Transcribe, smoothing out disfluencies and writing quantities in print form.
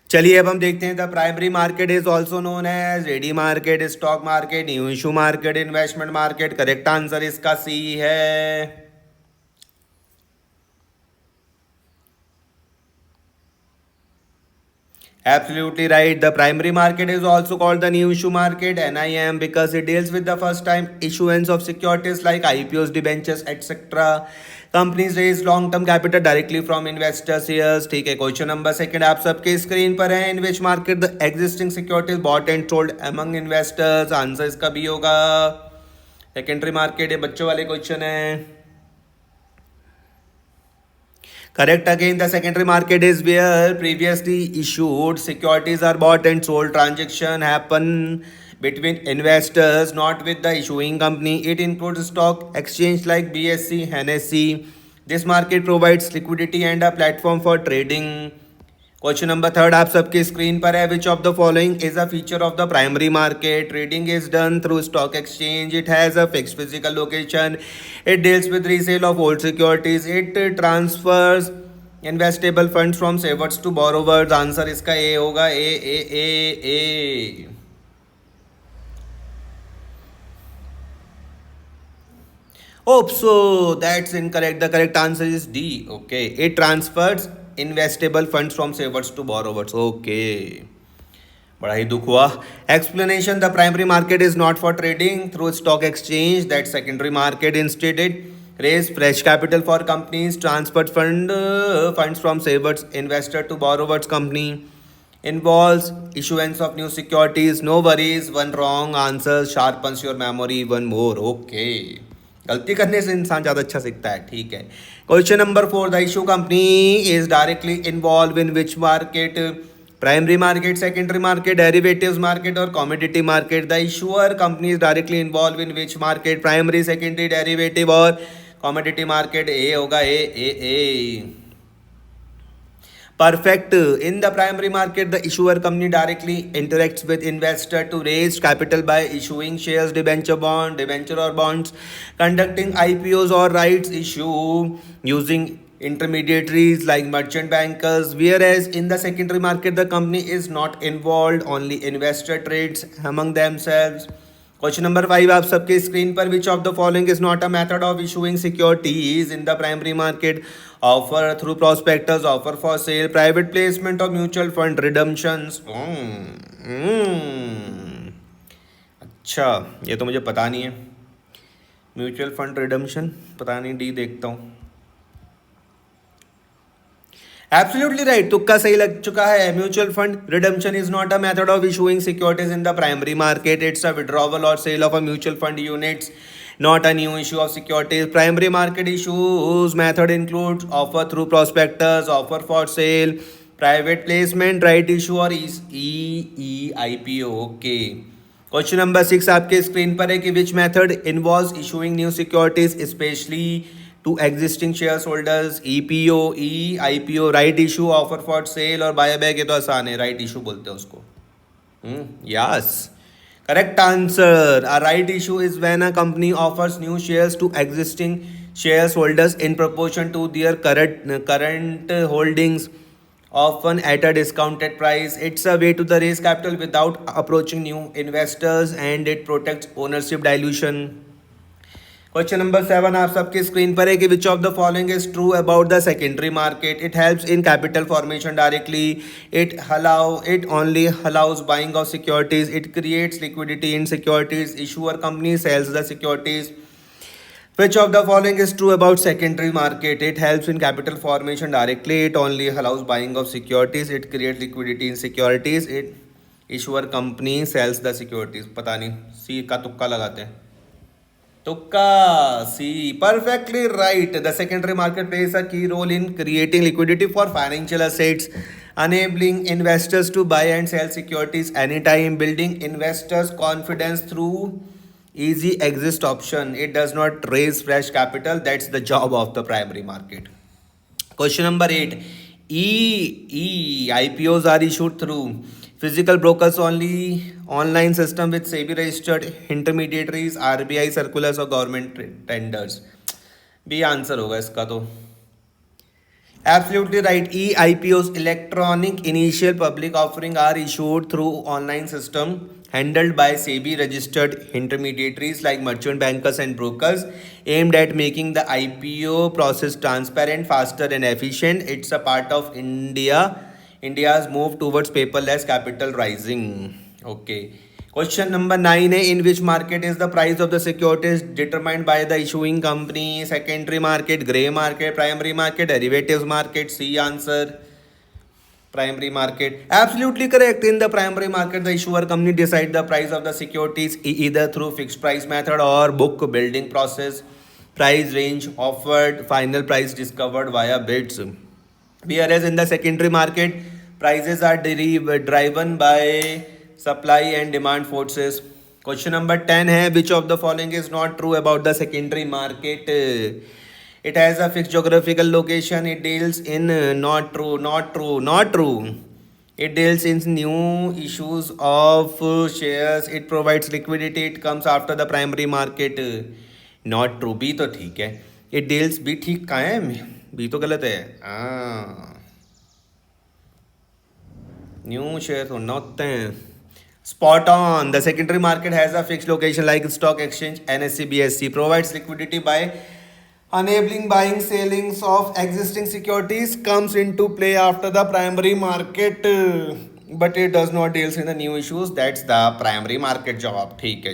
चलिए अब हम देखते हैं the primary market is also known as ready market, stock market, new issue market, investment market. Correct answer इसका सी है। Absolutely right. The primary market is also called the new issue market (NIM) because it deals with the first time issuance of securities like IPOs, debentures, etc. Companies raise long term capital directly from investors here. ठीक है, question number second आप सबके screen पर है. In which market the existing securities bought and sold among investors? Answer इसका भी होगा secondary market. ये बच्चों वाले क्वेश्चन है. Correct again, the secondary market is where previously issued securities are bought and sold. Transaction happen between investors, not with the issuing company. It includes stock exchange like BSE, NSE. This market provides liquidity and a platform for trading. Question number third आप सबके screen पर है. Which of the following is a feature of the primary market? Trading is done through stock exchange. It has a fixed physical location. It deals with resale of old securities. It transfers investable funds from savers to borrowers. Answer इसका A होगा. ए. Oh, so that's incorrect. The correct answer is D. Okay. It transfers investable funds from savers to borrowers. Okay. बड़ा ही दुख हुआ. Explanation: the primary market is not for trading through stock exchange. That secondary market instead it raise fresh capital for companies, transfer funds from savers investor to borrowers company, involves issuance of new securities. No worries. One wrong answer sharpens your memory one more. Okay. गलती करने से इंसान ज़्यादा अच्छा सीखता है. ठीक है. Question number four. The issue company is directly involve in which market? Primary market, secondary market, derivatives market और commodity market. The issuer company is directly involve in which market? Primary, secondary, derivative और commodity market. A होगा. A. Perfect. In the primary market, the issuer company directly interacts with investor to raise capital by issuing shares, debenture or bonds, conducting IPOs or rights issue using intermediaries like merchant bankers. Whereas in the secondary market, the company is not involved, only investor trades among themselves. Question number 5 आप सबके screen पर. विच of the following is not a method of issuing securities in the primary market? Offer through prospectus, offer for cell, private placement और mutual fund रिडम्पशंस. अच्छा, ये तो मुझे पता नहीं है. म्यूचुअल फंड रिडम्पशन पता नहीं. डी देखता हूँ. Absolutely right. तुक्का सही लग चुका है. Mutual fund redemption is not a method of issuing securities in the primary market. It's a withdrawal और sale of a mutual fund units, not a new issue of securities. Primary market issues method includes offer through prospectus, offer for sale, private placement, right issue और IPO. Okay. Question number 6 आपके screen पर है कि which method involves issuing new securities specially to existing share holders? EPO, IPO, right issue, offer for sale और buy back. ये तो आसान है. राइट इशू बोलते हैं उसको. Yes. Correct answer. A right issue is when a company offers new shares to existing shareholders in proportion to their current holdings, often at a discounted price. It's a way to the raise capital without approaching new investors, and it protects ownership dilution. Question number 7 आप सबके screen पर है कि which of the following is true about the secondary market? It helps in capital formation directly. It only allows buying of securities. It creates liquidity in securities. Issuer company sells the securities. Which of the following is true about secondary market? It helps in capital formation directly. It only allows buying of securities. It creates liquidity in securities. It issuer company sells the securities. पता नहीं. सी का तुक्का लगाते हैं. Tukka, C. Perfectly right. The secondary market plays a key role in creating liquidity for financial assets, enabling investors to buy and sell securities anytime, building investors' confidence through easy exit option. It does not raise fresh capital. That's the job of the primary market. Question number 8. IPOs are issued through physical brokers only, online system with SEBI registered intermediaries, RBI circulars और government tenders. B answer होगा इसका. तो Absolutely right. E-IPOs, electronic initial public offering, are issued through online system handled by SEBI registered intermediaries like merchant bankers and brokers, aimed at making the IPO process transparent, faster and efficient. It's a part of India's move towards paperless capital rising. Okay. Question number 9 है, in which market is the price of the securities determined by the issuing company? Secondary market, grey market, primary market, derivatives market. C answer. Primary market. Absolutely correct. In the primary market, the issuer company decide the price of the securities either through fixed price method or book building process. Price range offered, final price discovered via bids. Whereas in the secondary market, prices are driven by supply and demand forces. Question number 10 है, which of the following is not true about the secondary market? It has a fixed geographical location. It deals in not true. It deals in new issues of shares. It provides liquidity. It comes after the primary market. Not true. B तो ठीक है. It deals B ठीक कहाँ है? B तो गलत है. New share होना होते हैं. Spot on. The secondary market has a fixed location like stock exchange. NSE, BSE provides liquidity by enabling buying, sellings of existing securities. Comes into play after the primary market, but it does not deals in the new issues. That's the primary market job. ठीक है.